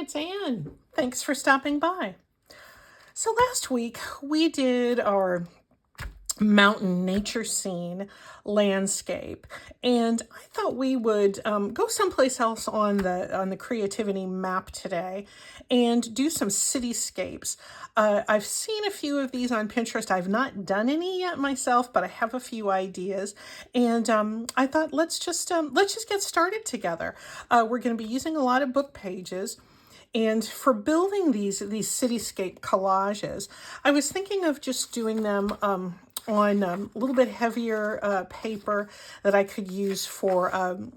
it's Anne. Thanks for stopping by. So last week we did our mountain nature scene landscape, and I thought we would go someplace else on the creativity map today and do some cityscapes. I've seen a few of these on Pinterest. I've not done any yet myself, but I have a few ideas, and I thought let's just get started together. We're going to be using a lot of book pages. And for building these cityscape collages, I was thinking of just doing them on a little bit heavier paper that I could use for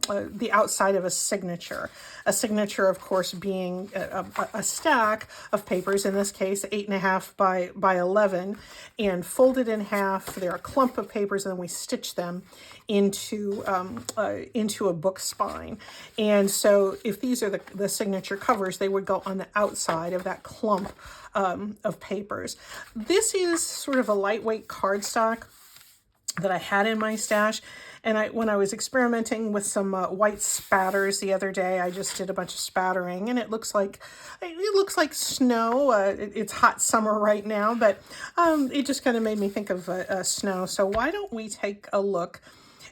the outside of a signature. A signature, of course, being a stack of papers, in this case, 8.5 by 11, and folded in half. They're a clump of papers, and then we stitch them into a book spine. And so if these are the signature covers, they would go on the outside of that clump of papers. This is sort of a lightweight cardstock that I had in my stash. And when I was experimenting with some white spatters the other day, I just did a bunch of spattering, and it looks like snow. It's hot summer right now, but it just kind of made me think of snow. So why don't we take a look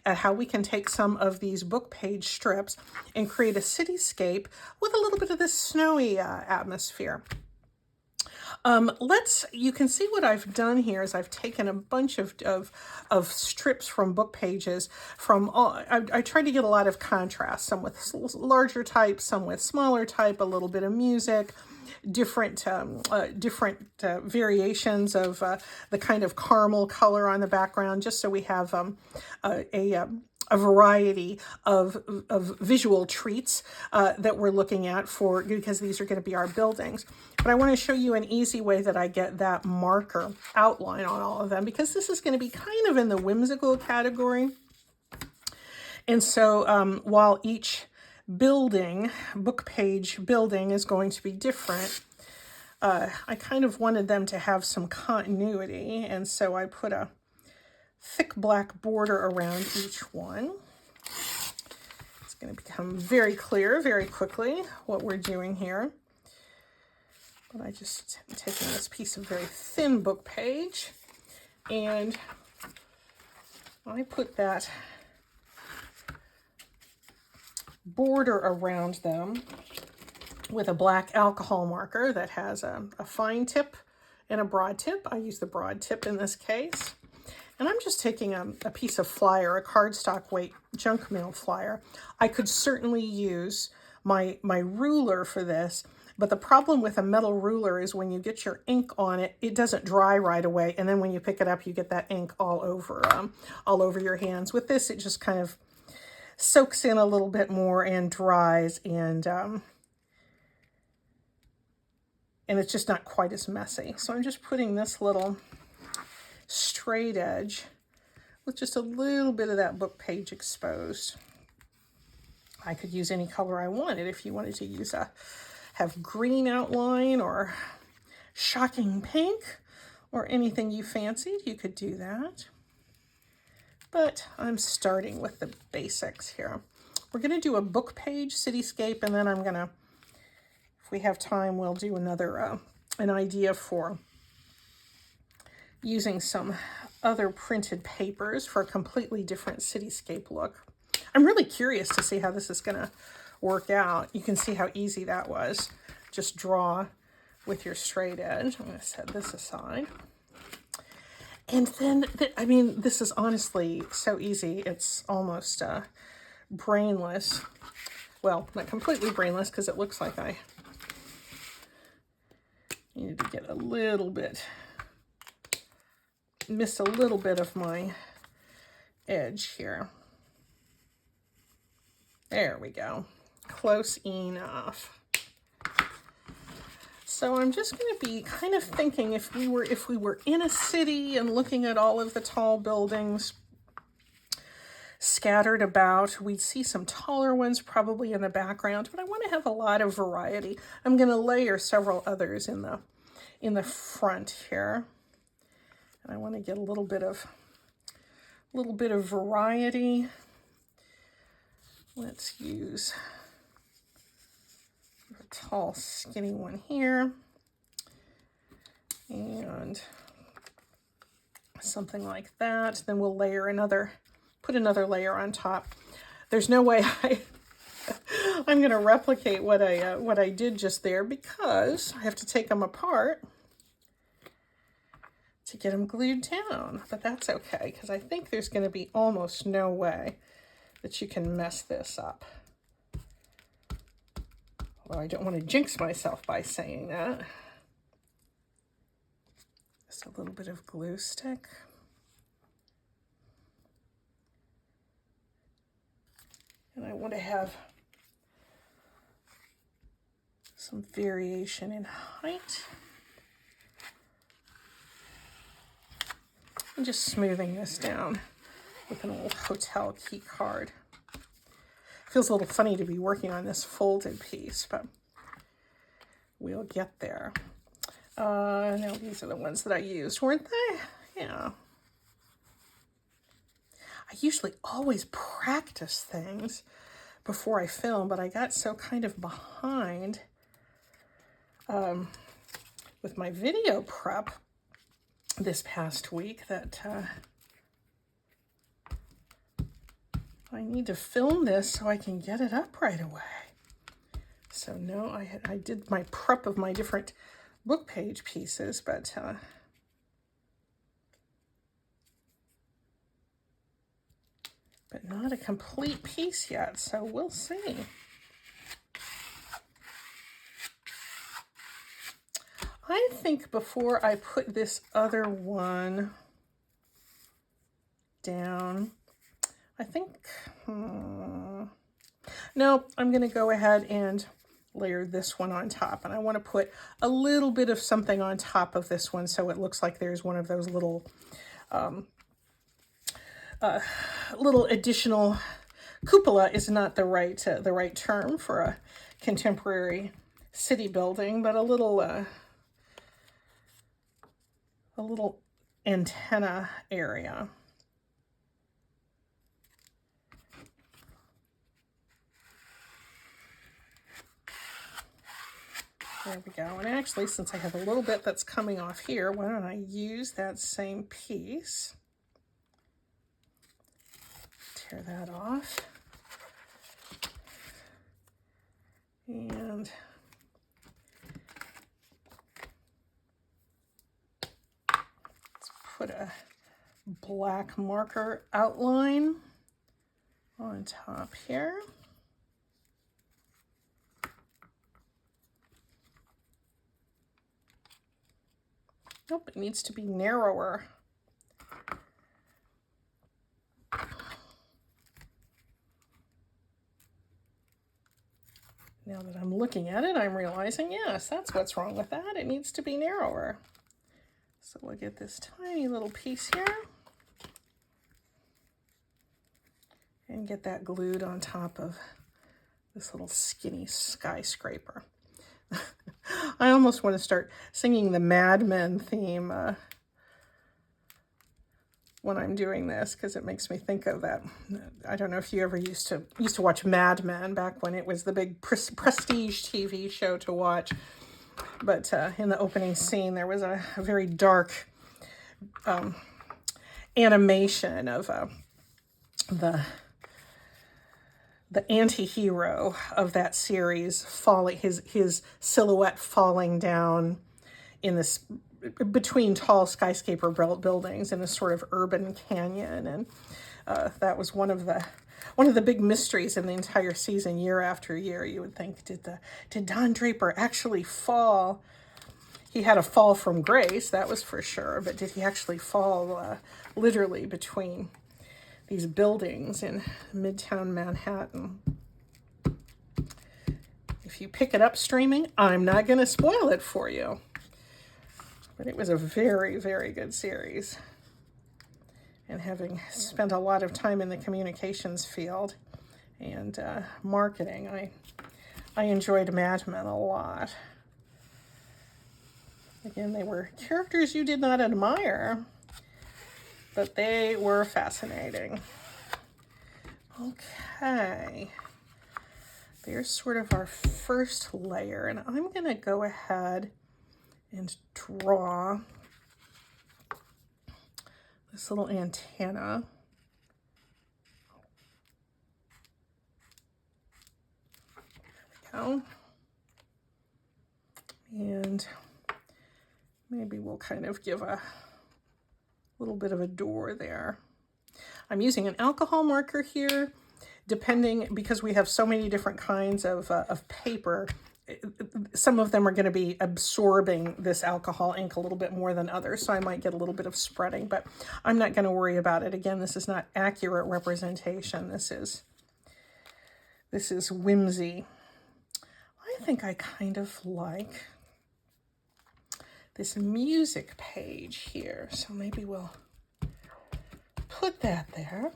at how we can take some of these book page strips and create a cityscape with a little bit of this snowy atmosphere. You can see what I've done here is I've taken a bunch of strips from book pages from all, I tried to get a lot of contrast, some with larger type, some with smaller type, a little bit of music, different variations of the kind of caramel color on the background, just so we have a variety of visual treats that we're looking at because these are going to be our buildings. But I want to show you an easy way that I get that marker outline on all of them, because this is going to be kind of in the whimsical category. And so while each book page building is going to be different, I kind of wanted them to have some continuity, and so I put a thick black border around each one. It's going to become very clear very quickly what we're doing here. But I just am taking this piece of very thin book page, and I put that border around them with a black alcohol marker that has a fine tip and a broad tip. I use the broad tip in this case. And I'm just taking a piece of flyer, a cardstock weight junk mail flyer. I could certainly use my ruler for this, but the problem with a metal ruler is when you get your ink on it, it doesn't dry right away, and then when you pick it up, you get that ink all over your hands. With this, it just kind of soaks in a little bit more and dries, and it's just not quite as messy. So I'm just putting this little straight edge with just a little bit of that book page exposed. I could use any color I wanted. If you wanted to have green outline or shocking pink or anything you fancied, you could do that. But I'm starting with the basics here. We're going to do a book page cityscape, and then if we have time, we'll do another an idea for using some other printed papers for a completely different cityscape look. I'm really curious to see how this is going to work out. You can see how easy that was. Just draw with your straight edge. I'm going to set this aside. And then, this is honestly so easy. It's almost brainless. Well, not completely brainless, because it looks like I needed to get missed a little bit of my edge here. There we go. Close enough. So I'm just going to be kind of thinking if we were in a city and looking at all of the tall buildings scattered about, we'd see some taller ones probably in the background, but I want to have a lot of variety. I'm going to layer several others in the front here. And I want to get a little bit of variety. Let's use a tall, skinny one here. And something like that. Then we'll layer put another layer on top. There's no way I'm going to replicate what I did just there, because I have to take them apart to get them glued down. But that's okay, because I think there's going to be almost no way that you can mess this up. Although I don't want to jinx myself by saying that. Just a little bit of glue stick. And I want to have some variation in height. I'm just smoothing this down with an old hotel key card. Feels a little funny to be working on this folded piece, but we'll get there. Now these are the ones that I used, weren't they? Yeah. I usually always practice things before I film, but I got so kind of behind with my video prep this past week that I need to film this so I can get it up right away. So no, I did my prep of my different book page pieces, but not a complete piece yet, so we'll see. I think before I put this other one down, I think, no, I'm going to go ahead and layer this one on top. And I want to put a little bit of something on top of this one so it looks like there's one of those little, little additional, cupola is not the right term for a contemporary city building, but a little antenna area. There we go. And actually, since I have a little bit that's coming off here, why don't I use that same piece? Tear that off. And let's put a black marker outline on top here. Nope, it needs to be narrower. Now that I'm looking at it, I'm realizing, yes, that's what's wrong with that. It needs to be narrower. So we'll get this tiny little piece here and get that glued on top of this little skinny skyscraper. I almost want to start singing the Mad Men theme when I'm doing this, because it makes me think of that. I don't know if you ever used to watch Mad Men back when it was the big prestige TV show to watch. But in the opening scene, there was a very dark animation of the anti-hero of that series falling, his silhouette falling down in this between tall skyscraper buildings in a sort of urban canyon. And that was one of the big mysteries in the entire season. Year after year, you would think, did Don Draper actually fall? He had a fall from grace, that was for sure, but did he actually fall literally between these buildings in Midtown Manhattan? If you pick it up streaming, I'm not going to spoil it for you. But it was a very, very good series. And having spent a lot of time in the communications field and marketing, I enjoyed Mad Men a lot. Again, they were characters you did not admire, but they were fascinating. Okay. there's sort of our first layer, and I'm going to go ahead and draw this little antenna. There we go. And maybe we'll kind of give a little bit of a door there. I'm using an alcohol marker here, depending, because we have so many different kinds of paper. Some of them are going to be absorbing this alcohol ink a little bit more than others, so I might get a little bit of spreading, but I'm not going to worry about it. Again, this is not accurate representation. This is whimsy. I think I kind of like this music page here, so maybe we'll put that there.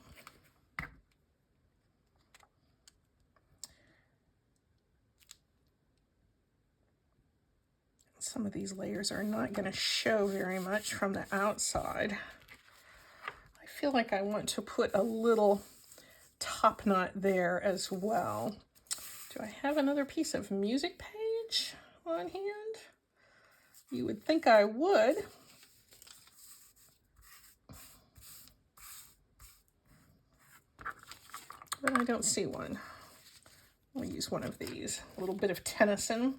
Some of these layers are not going to show very much from the outside. I feel like I want to put a little top knot there as well. Do I have another piece of music page on hand? You would think I would. But I don't see one. I'll use one of these. A little bit of Tennyson.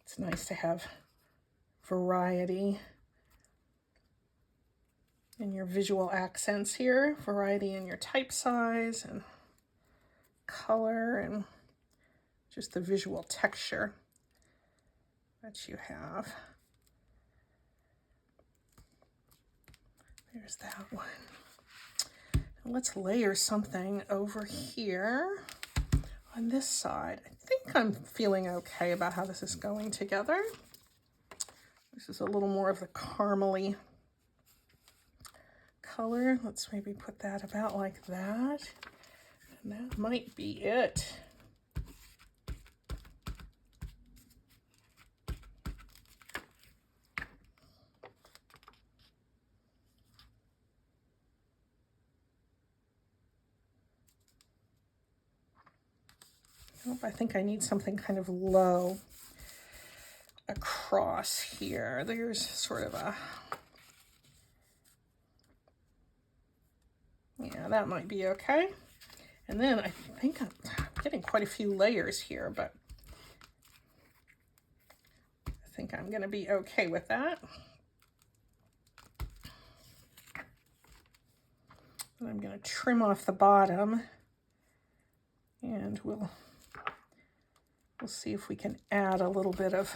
It's nice to have variety in your visual accents here, variety in your type size and color and just the visual texture that you have. There's that one. Now let's layer something over here on this side. I think I'm feeling okay about how this is going together. This is a little more of the caramely color. Let's maybe put that about like that. And that might be it. Nope, I think I need something kind of low across here. There's sort of a, yeah, that might be okay. And then I think I'm getting quite a few layers here, but I think I'm going to be okay with that. And I'm going to trim off the bottom, and we'll see if we can add a little bit of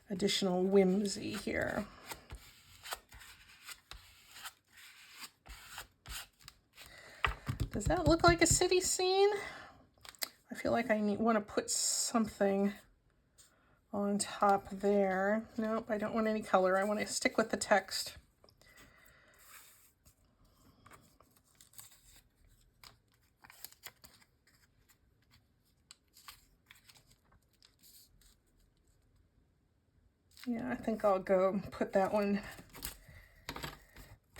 additional whimsy here. Does that look like a city scene? I feel like I want to put something on top there. Nope, I don't want any color. I want to stick with the text. Yeah, I think I'll go put that one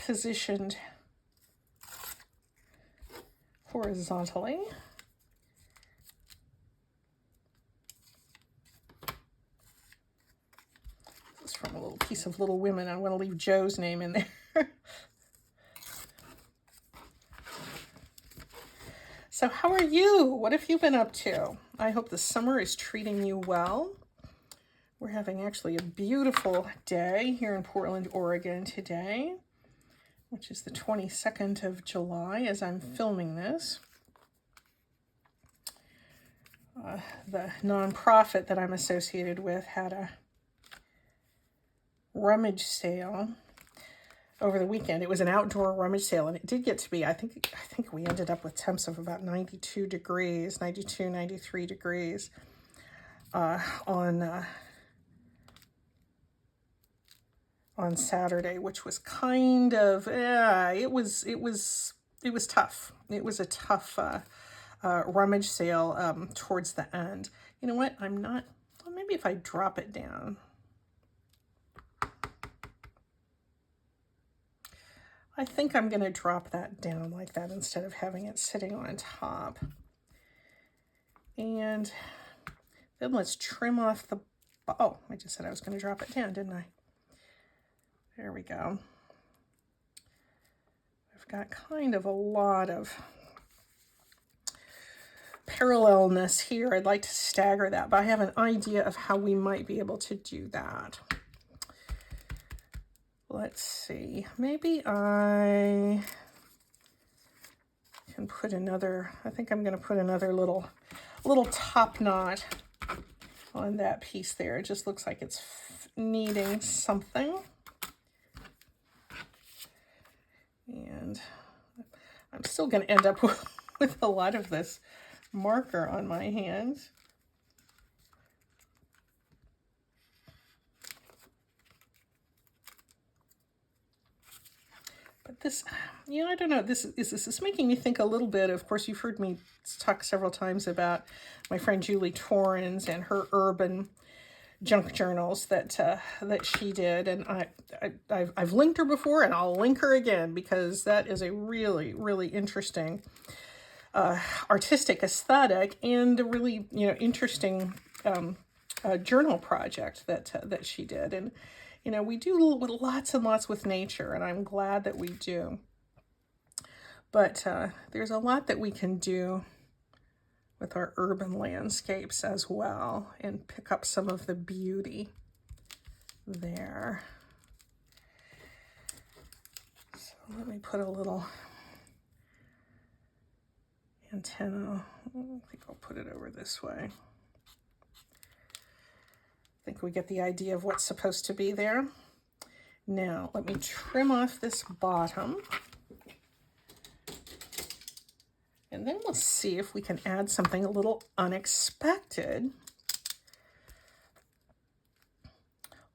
positioned horizontally. This is from a little piece of Little Women. I want to leave Joe's name in there. So how are you? What have you been up to? I hope the summer is treating you well. We're having actually a beautiful day here in Portland, Oregon today, which is the 22nd of July as I'm filming this. The nonprofit that I'm associated with had a rummage sale over the weekend. It was an outdoor rummage sale, and it did get to be, I think we ended up with temps of about 92 degrees, 92, 93 degrees on Saturday, which was kind of, it was tough. It was a tough rummage sale towards the end. You know what? Well, maybe if I drop it down. I think I'm going to drop that down like that instead of having it sitting on top. And then let's trim off the, oh, I just said I was going to drop it down, didn't I? There we go. I've got kind of a lot of parallelness here. I'd like to stagger that, but I have an idea of how we might be able to do that. Let's see, maybe I can put another, I think I'm going to put another little top knot on that piece there. It just looks like it's needing something. And I'm still going to end up with a lot of this marker on my hands. But this, you know, I don't know, this is making me think a little bit. Of course, you've heard me talk several times about my friend Julie Torrens and her urban junk journals that she did, and I've linked her before, and I'll link her again because that is a really, really interesting artistic aesthetic and a really, you know, interesting journal project that she did. And you know, we do lots and lots with nature, and I'm glad that we do. But there's a lot that we can do with our urban landscapes as well and pick up some of the beauty there. So let me put a little antenna. I think I'll put it over this way. I think we get the idea of what's supposed to be there. Now, let me trim off this bottom. And then we'll see if we can add something a little unexpected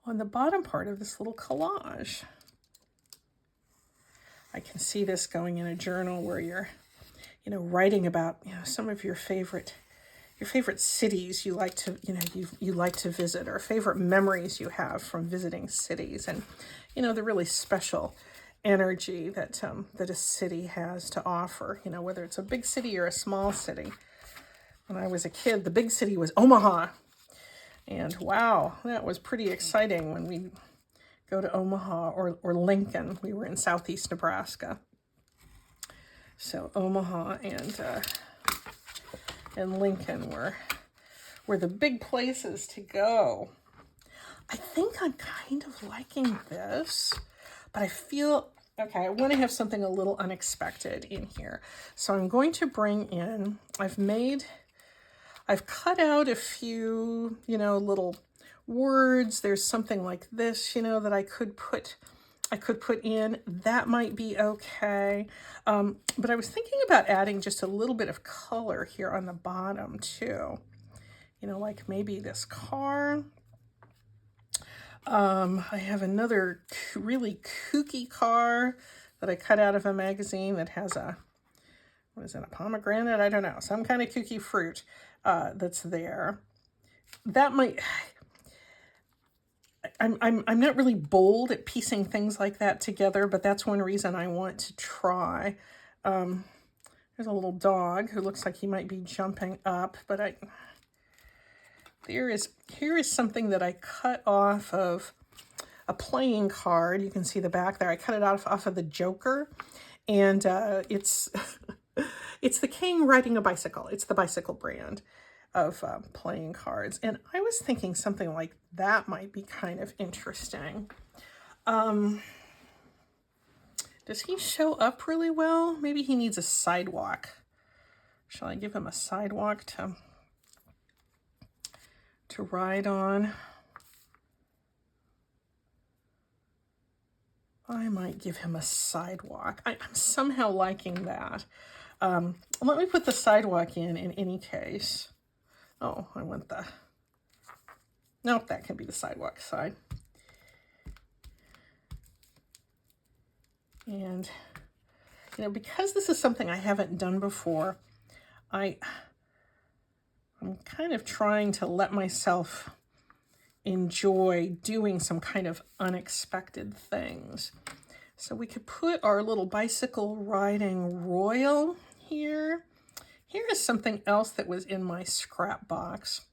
on the bottom part of this little collage. I can see this going in a journal where you're, you know, writing about, you know, some of your favorite cities you like to, you know, you like to visit, or favorite memories you have from visiting cities, and you know, the really special energy that that a city has to offer, you know, whether it's a big city or a small city. When I was a kid, the big city was Omaha, and wow, that was pretty exciting when we go to Omaha or Lincoln. We were in southeast Nebraska, so Omaha and Lincoln were the big places to go. I think I'm kind of liking this, but I feel, okay, I want to have something a little unexpected in here. So I'm going to bring in, I've cut out a few, you know, little words. There's something like this, you know, that I could put in. That might be okay. But I was thinking about adding just a little bit of color here on the bottom too. You know, like maybe this car. I have another really kooky car that I cut out of a magazine that has a, what is it, a pomegranate? I don't know, some kind of kooky fruit that's there. That might, I'm not really bold at piecing things like that together, but that's one reason I want to try. There's a little dog who looks like he might be jumping up, but here is something that I cut off of a playing card. You can see the back there. I cut it off of the Joker, and it's it's the king riding a bicycle. It's the bicycle brand of playing cards, and I was thinking something like that might be kind of interesting. Does he show up really well? Maybe he needs a sidewalk. Shall I give him a sidewalk to ride on? I might give him a sidewalk. I'm somehow liking that. Let me put the sidewalk in any case. Oh, I want the, nope, that can be the sidewalk side. And, you know, because this is something I haven't done before, I'm kind of trying to let myself enjoy doing some kind of unexpected things. So we could put our little bicycle riding royal here. Here is something else that was in my scrap box.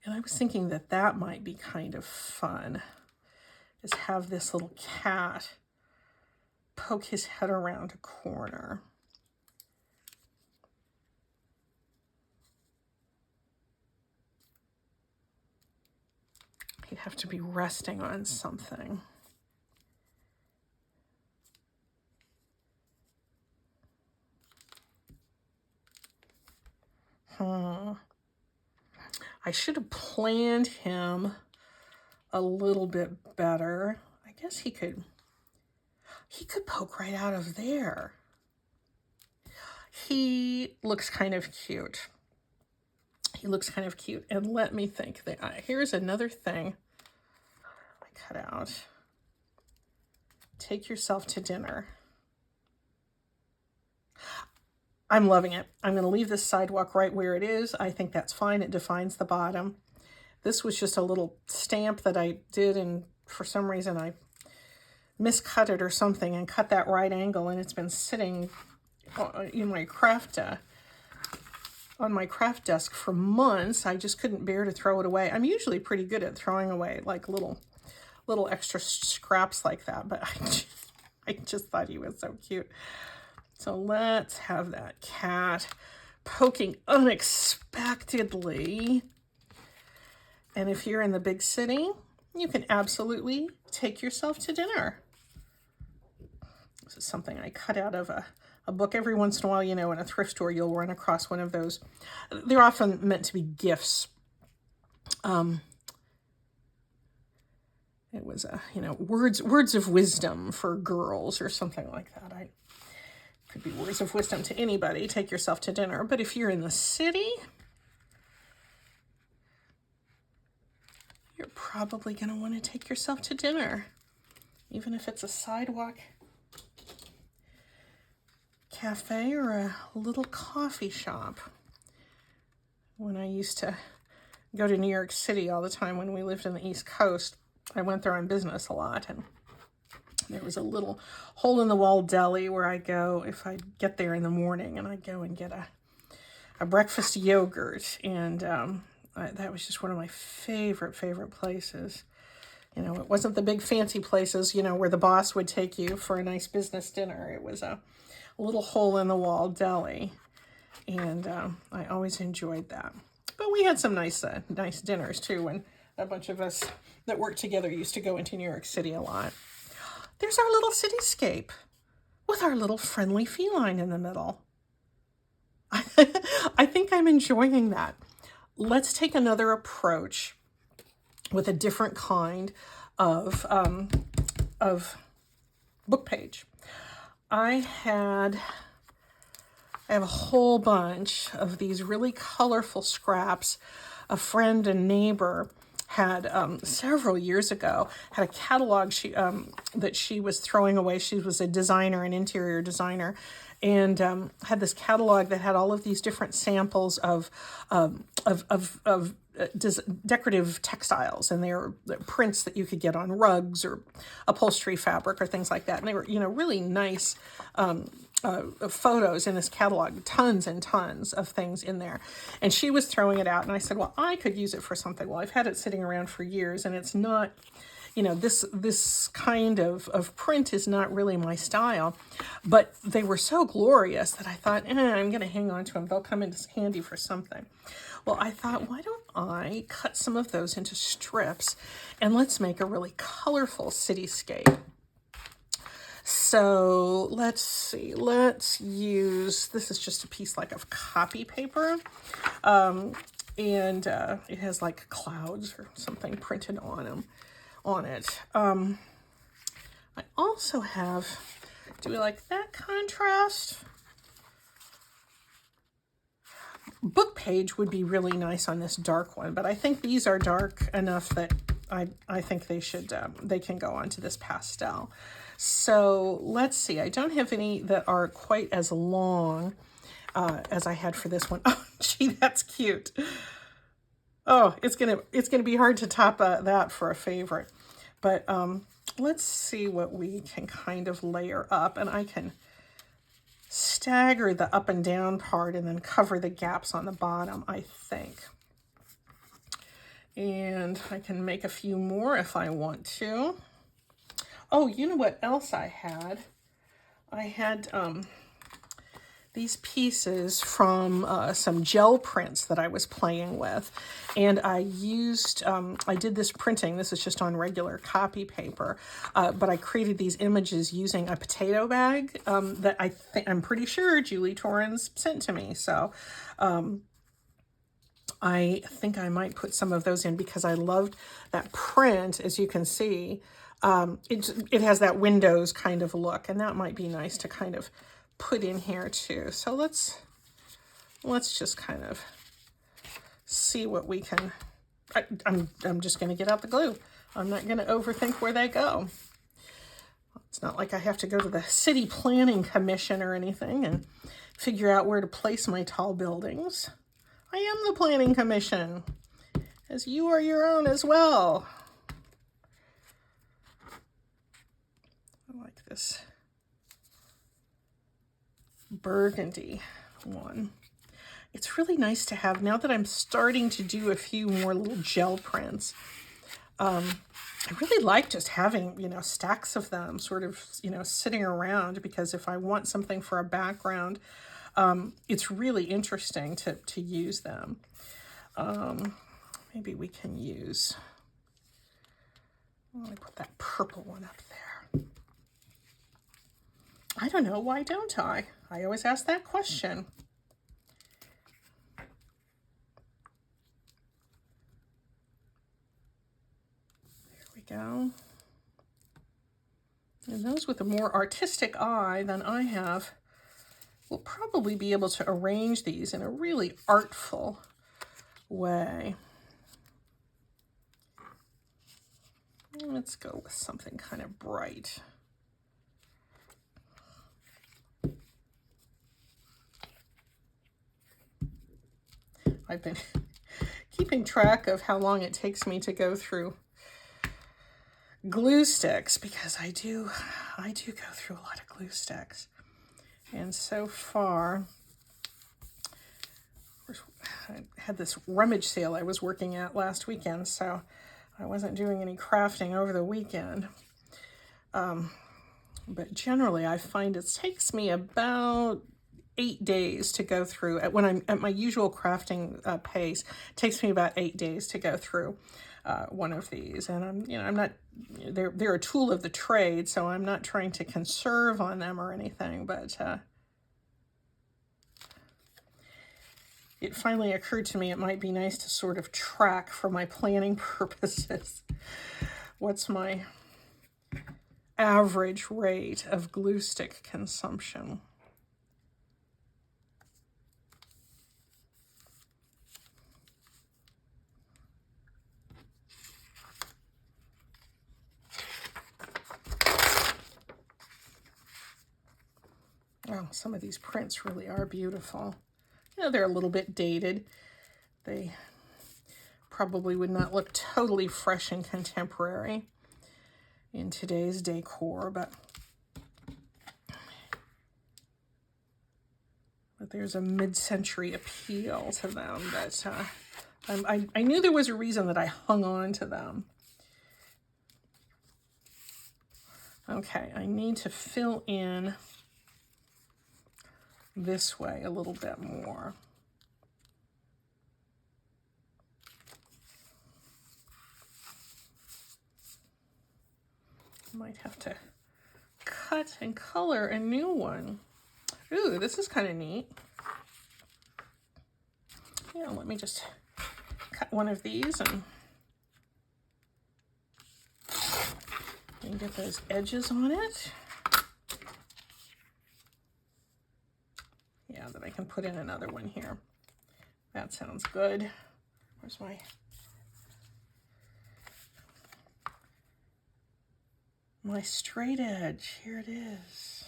And I was thinking that that might be kind of fun, is have this little cat poke his head around a corner. He'd have to be resting on something. I should have planned him a little bit better. I guess he could poke right out of there. He looks kind of cute. He looks kind of cute. And let me think. Here's another thing I cut out. Take yourself to dinner. I'm loving it. I'm going to leave this sidewalk right where it is. I think that's fine. It defines the bottom. This was just a little stamp that I did, and for some reason I miscut it or something and cut that right angle, and it's been sitting in my on my craft desk for months. I just couldn't bear to throw it away. I'm usually pretty good at throwing away like little extra scraps like that, but I just thought he was so cute. So let's have that cat poking unexpectedly. And if you're in the big city, you can absolutely take yourself to dinner. This is something I cut out of a book. Every once in a while, you know, in a thrift store, you'll run across one of those. They're often meant to be gifts. It was words of wisdom for girls or something like that. Could be words of wisdom to anybody. Take yourself to dinner. But if you're in the city, you're probably going to want to take yourself to dinner, even if it's a sidewalk cafe or a little coffee shop. When I used to go to New York City all the time when we lived in the East Coast, I went there on business a lot, and there was a little hole-in-the-wall deli where I go if I get there in the morning, and I go and get a breakfast yogurt, and that was just one of my favorite places. You know, it wasn't the big fancy places, you know, where the boss would take you for a nice business dinner. It was a little hole-in-the-wall deli, and I always enjoyed that. But we had some nice dinners too, when a bunch of us that worked together used to go into New York City a lot. There's our little cityscape with our little friendly feline in the middle. I think I'm enjoying that. Let's take another approach with a different kind of book page. I have a whole bunch of these really colorful scraps. A friend and neighbor had several years ago had a catalog that she was throwing away. She was a designer, an interior designer, and had this catalog that had all of these different samples of decorative textiles, and they were prints that you could get on rugs or upholstery fabric or things like that. And they were, you know, really nice photos in this catalog, tons and tons of things in there. And she was throwing it out, and I said, well, I could use it for something. Well, I've had it sitting around for years, and it's not, you know, this kind of print is not really my style, but they were so glorious that I thought, I'm going to hang on to them. They'll come in handy for something. Well, I thought, why don't I cut some of those into strips, and let's make a really colorful cityscape. So let's see, let's use, this is just a piece like of copy paper, and it has like clouds or something printed on it. I also have, do we like that contrast? Book page would be really nice on this dark one, but I think these are dark enough that I think they should, they can go onto this pastel. So let's see, I don't have any that are quite as long as I had for this one. Oh, gee, that's cute. Oh, it's gonna be hard to top that for a favorite. But let's see what we can kind of layer up, and I can stagger the up and down part and then cover the gaps on the bottom, I think. And I can make a few more if I want to. Oh, you know what else I had? I had these pieces from some gel prints that I was playing with. And I used, I did this printing, this is just on regular copy paper, but I created these images using a potato bag that I'm pretty sure Julie Torrens sent to me. So I think I might put some of those in because I loved that print, as you can see. It has that Windows kind of look, and that might be nice to kind of put in here too. So let's just kind of see what we can. I'm just going to get out the glue. I'm not going to overthink where they go. It's not like I have to go to the City Planning Commission or anything and figure out where to place my tall buildings. I am the Planning Commission, as you are your own as well. I like this burgundy one. It's really nice to have, now that I'm starting to do a few more little gel prints, I really like just having, you know, stacks of them sort of, you know, sitting around, because if I want something for a background, it's really interesting to use them. Maybe we can use, let me put that purple one up there. I don't know, why don't I? I always ask that question. There we go. And those with a more artistic eye than I have will probably be able to arrange these in a really artful way. Let's go with something kind of bright. I've been keeping track of how long it takes me to go through glue sticks, because I do go through a lot of glue sticks. And so far, I had this rummage sale I was working at last weekend, so I wasn't doing any crafting over the weekend. But generally, I find it takes me about 8 days to go through. When I'm at my usual crafting pace, it takes me about 8 days to go through one of these. And I'm not, they're a tool of the trade, so I'm not trying to conserve on them or anything, but it finally occurred to me it might be nice to sort of track for my planning purposes. What's my average rate of glue stick consumption? Oh, some of these prints really are beautiful. You know, they're a little bit dated. They probably would not look totally fresh and contemporary in today's decor, but there's a mid-century appeal to them that I knew there was a reason that I hung on to them. Okay, I need to fill in this way a little bit more. Might have to cut and color a new one. Ooh, this is kind of neat. Yeah, let me just cut one of these and get those edges on it. Yeah, then I can put in another one here. That sounds good. Where's my straight edge? Here it is.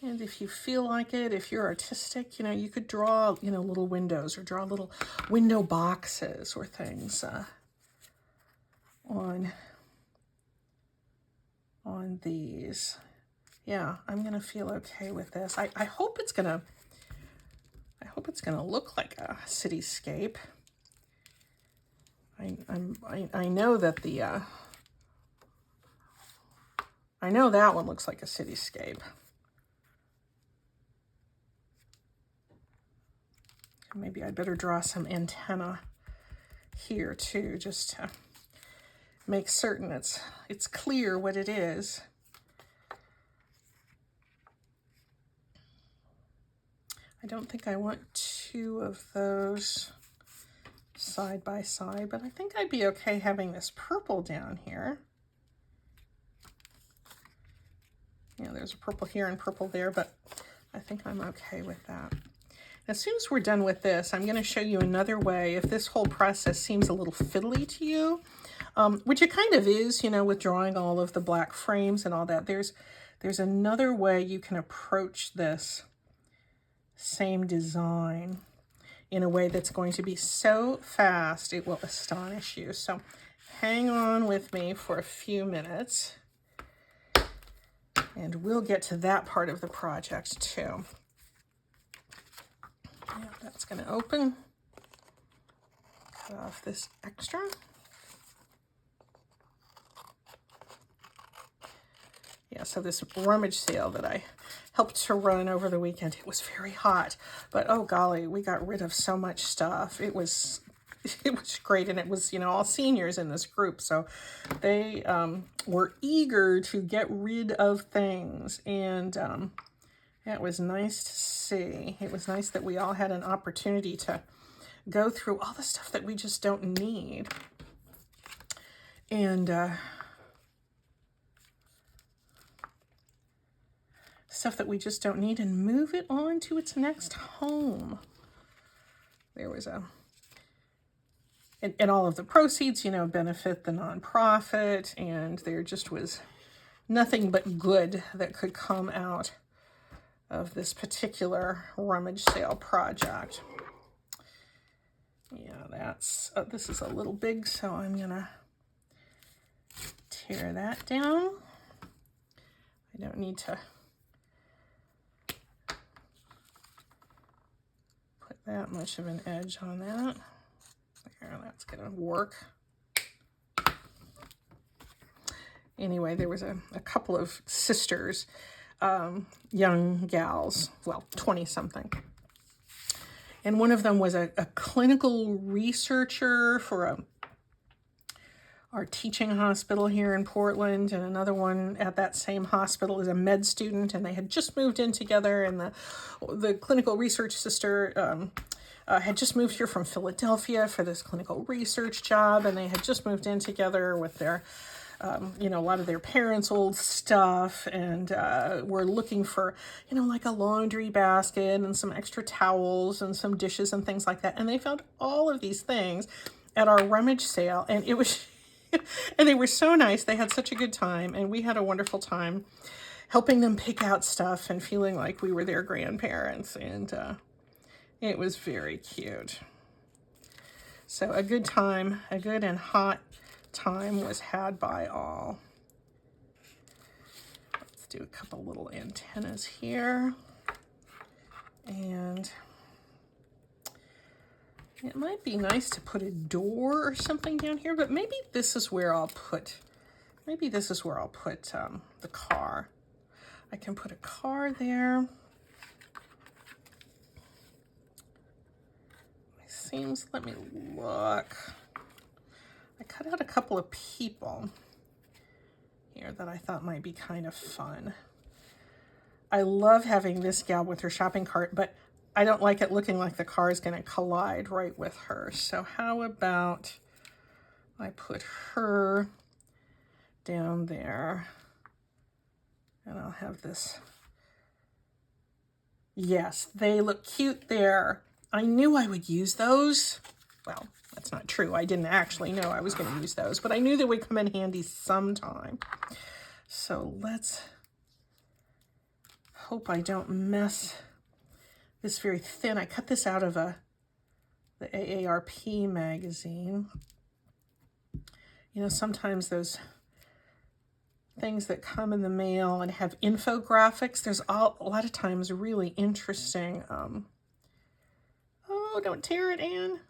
And if you feel like it, if you're artistic, you know, you could draw, you know, little windows or draw little window boxes or things on these. Yeah, I'm gonna feel okay with this. I hope it's gonna look like a cityscape. I know that the I know that one looks like a cityscape. Maybe I'd better draw some antenna here too, just to make certain it's clear what it is. I don't think I want two of those side by side, but I think I'd be okay having this purple down here. You know, there's a purple here and purple there, but I think I'm okay with that. As soon as we're done with this, I'm going to show you another way. If this whole process seems a little fiddly to you, which it kind of is, you know, with drawing all of the black frames and all that, there's another way you can approach this same design in a way that's going to be so fast it will astonish you. So hang on with me for a few minutes and we'll get to that part of the project too. Yeah, that's going to open. Cut off this extra. Yeah, so this rummage sale that I helped to run over the weekend, it was very hot, but oh golly, we got rid of so much stuff. It was great, and it was, you know, all seniors in this group, so they were eager to get rid of things, and it was nice to see. It was nice that we all had an opportunity to go through all the stuff that we just don't need. And stuff that we just don't need and move it on to its next home. There was and all of the proceeds, you know, benefit the nonprofit, and there just was nothing but good that could come out of this particular rummage sale project. Yeah, that's, this is a little big, so I'm gonna tear that down. I don't need to put that much of an edge on that. There, that's gonna work. Anyway, there was a couple of sisters, young gals, well, 20-something. And one of them was a clinical researcher for our teaching hospital here in Portland, and another one at that same hospital is a med student, and they had just moved in together, and the clinical research sister had just moved here from Philadelphia for this clinical research job, and they had just moved in together with their you know, a lot of their parents' old stuff, and were looking for, you know, like a laundry basket and some extra towels and some dishes and things like that. And they found all of these things at our rummage sale, and it was, and they were so nice. They had such a good time, and we had a wonderful time helping them pick out stuff and feeling like we were their grandparents, and it was very cute. So a good time, a good and hot time was had by all. Let's do a couple little antennas here, and it might be nice to put a door or something down here, but maybe this is where I'll put the car. I can put a car there. It seems, let me look. I cut out a couple of people here that I thought might be kind of fun. I love having this gal with her shopping cart, but I don't like it looking like the car is going to collide right with her. So how about I put her down there, and I'll have this. Yes, they look cute there. I knew I would use those. Well, that's not true. I didn't actually know I was going to use those, but I knew they would come in handy sometime. So let's hope I don't mess this very thin. I cut this out of the AARP magazine. You know, sometimes those things that come in the mail and have infographics, there's a lot of times really interesting, oh, don't tear it, Anne.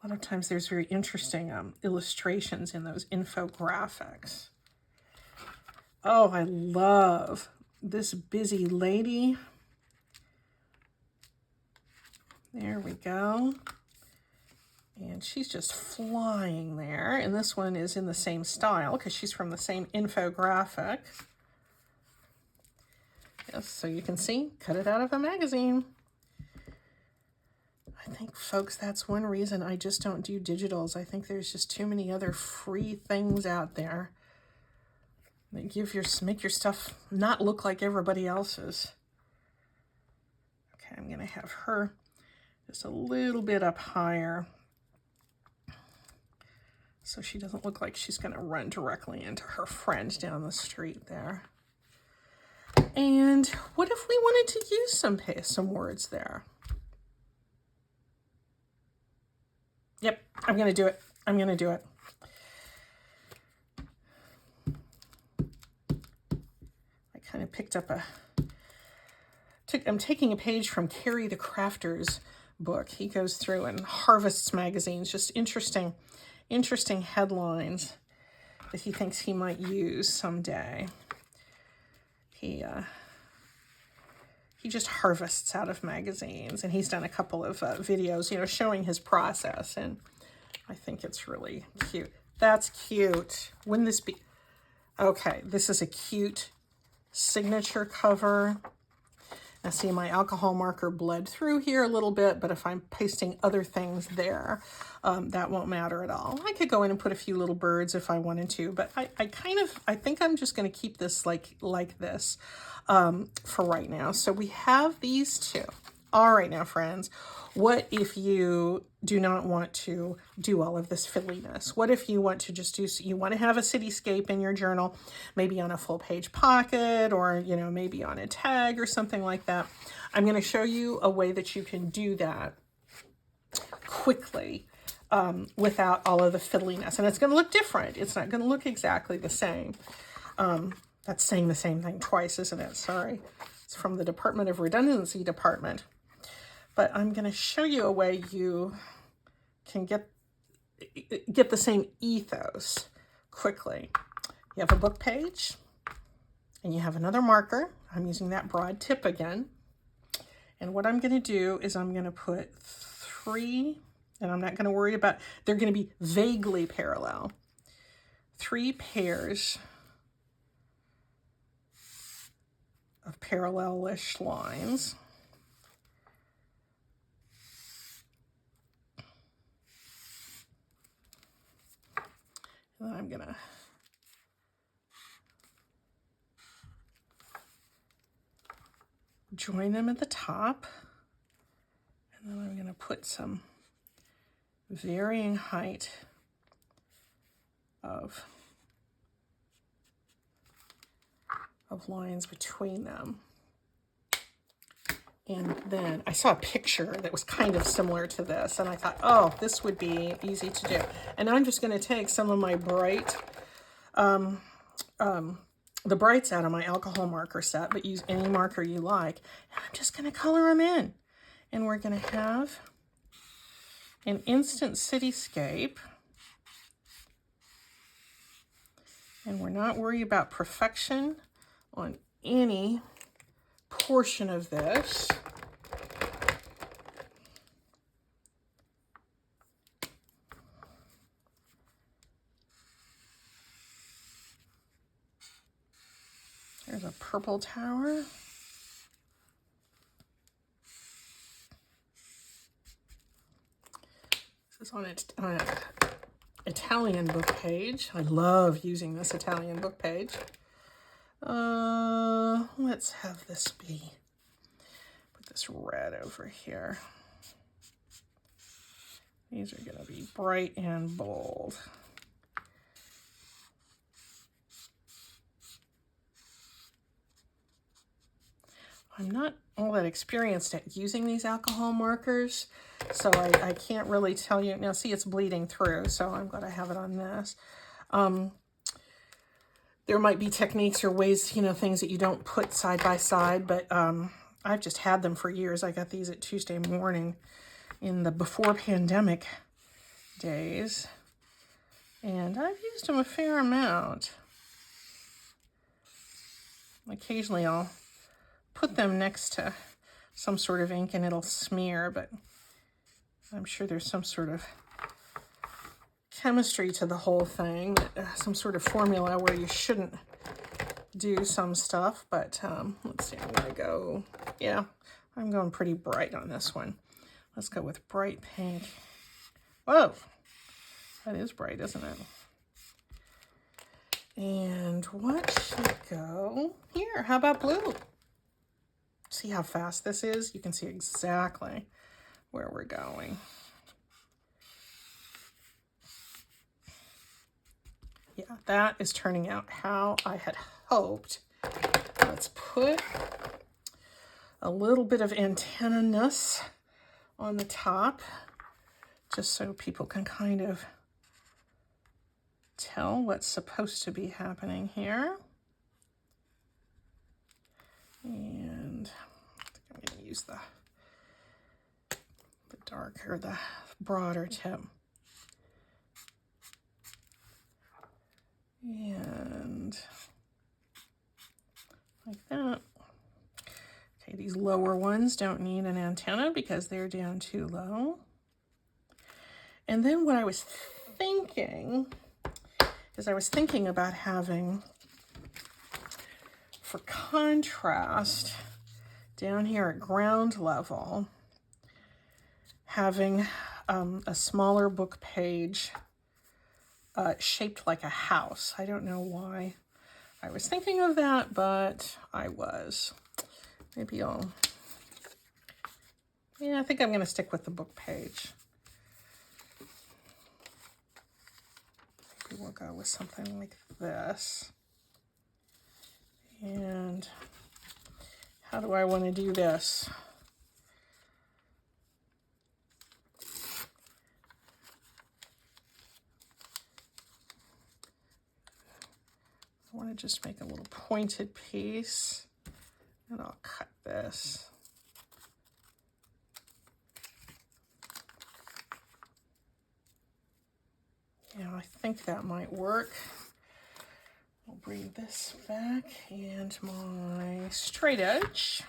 A lot of times there's very interesting illustrations in those infographics. Oh, I love this busy lady. There we go. And she's just flying there. And this one is in the same style because she's from the same infographic. Yes, so you can see, cut it out of a magazine. I think, folks, that's one reason I just don't do digitals. I think there's just too many other free things out there that make your stuff not look like everybody else's. Okay, I'm going to have her just a little bit up higher so she doesn't look like she's going to run directly into her friend down the street there. And what if we wanted to use some words there? Yep, I'm going to do it. I'm going to do it. I kind of picked up I'm taking a page from Carrie the Crafter's book. He goes through and harvests magazines, just interesting headlines that he thinks he might use someday. He just harvests out of magazines, and he's done a couple of videos, you know, showing his process, and I think it's really cute. That's cute. Wouldn't this be... Okay, this is a cute signature cover. Now see, my alcohol marker bled through here a little bit, but if I'm pasting other things there, that won't matter at all. I could go in and put a few little birds if I wanted to, but I think I'm just going to keep this like this for right now. So we have these two. All right, now, friends, what if you do not want to do all of this fiddliness? What if you want to just you want to have a cityscape in your journal, maybe on a full page pocket, or, you know, maybe on a tag or something like that? I'm going to show you a way that you can do that quickly without all of the fiddliness. And it's going to look different. It's not going to look exactly the same. That's saying the same thing twice, isn't it? Sorry. It's from the Department of Redundancy Department. But I'm going to show you a way you can get the same ethos quickly. You have a book page, and you have another marker. I'm using that broad tip again. And what I'm going to do is I'm going to put 3, and I'm not going to worry about, they're going to be vaguely parallel. 3 pairs of parallel-ish lines. And I'm gonna join them at the top, and then I'm gonna put some varying height of lines between them. And then I saw a picture that was kind of similar to this, and I thought, oh, this would be easy to do. And I'm just going to take some of my bright, the brights out of my alcohol marker set, but use any marker you like. And I'm just going to color them in. And we're going to have an instant cityscape. And we're not worried about perfection on any portion of this. There's a purple tower. This is on an Italian book page. I love using this Italian book page. Let's have this be, put this red over here. These are going to be bright and bold. I'm not all that experienced at using these alcohol markers, so I can't really tell you. Now, see, it's bleeding through, so I'm going to have it on this. There might be techniques or ways, you know, things that you don't put side by side, but I've just had them for years. I got these at Tuesday Morning in the before pandemic days, and I've used them a fair amount. Occasionally I'll put them next to some sort of ink and it'll smear, but I'm sure there's some sort of chemistry to the whole thing, some sort of formula where you shouldn't do some stuff, but let's see, I'm gonna go, yeah, I'm going pretty bright on this one. Let's go with bright pink. Whoa, that is bright, isn't it? And what should go here? How about blue? See how fast this is? You can see exactly where we're going. Yeah, that is turning out how I had hoped. Let's put a little bit of antenna-ness on the top, just so people can kind of tell what's supposed to be happening here. And I think I'm going to use the darker, the broader tip. And like that. Okay, these lower ones don't need an antenna because they're down too low. And then what I was thinking is I was thinking about having, for contrast, down here at ground level, having a smaller book page shaped like a house. I don't know why I was thinking of that, but I was. Maybe I'll, yeah, I think I'm going to stick with the book page. Maybe we'll go with something like this. And how do I want to do this? I want to just make a little pointed piece, and I'll cut this. Yeah, I think that might work. I'll bring this back and my straight edge.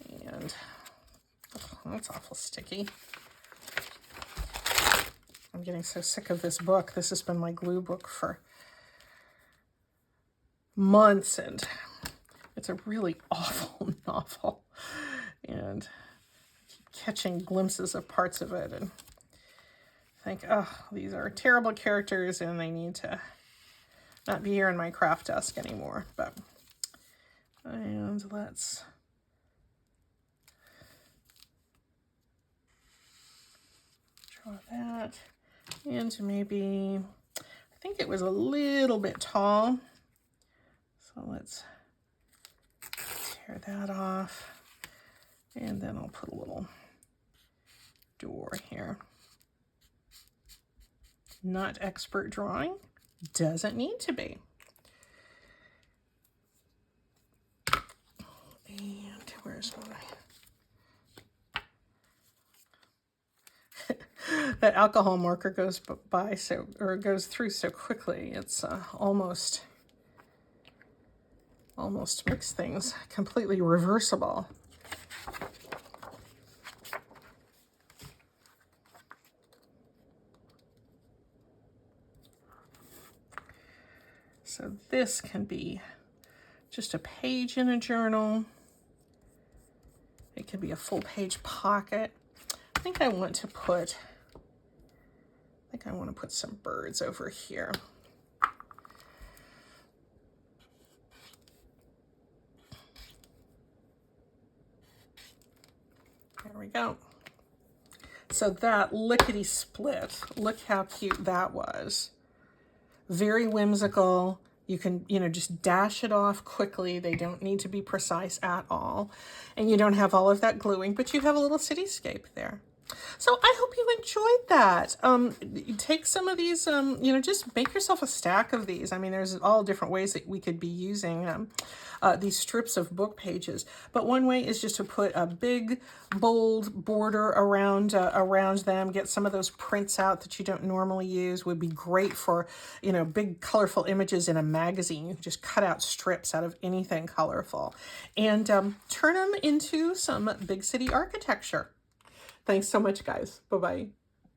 And oh, that's awful sticky. I'm getting so sick of this book. This has been my glue book for months, and it's a really awful novel. And I keep catching glimpses of parts of it and think, oh, these are terrible characters and they need to not be here in my craft desk anymore. But, and let's draw that. And maybe, I think it was a little bit tall. So let's tear that off. And then I'll put a little door here. Not expert drawing, doesn't need to be. And where's my... That alcohol marker goes by so, or goes through so quickly. It's almost makes things completely reversible. So this can be just a page in a journal. It can be a full page pocket. I think I want to put some birds over here. There we go. So that lickety split, look how cute that was. Very whimsical, You can, just dash it off quickly. They don't need to be precise at all. And you don't have all of that gluing, but you have a little cityscape there. So I hope you enjoyed that. Take some of these, just make yourself a stack of these. I mean, there's all different ways that we could be using these strips of book pages. But one way is just to put a big, bold border around them. Get some of those prints out that you don't normally use. Would be great for, big colorful images in a magazine. You can just cut out strips out of anything colorful and turn them into some big city architecture. Thanks so much, guys. Bye-bye.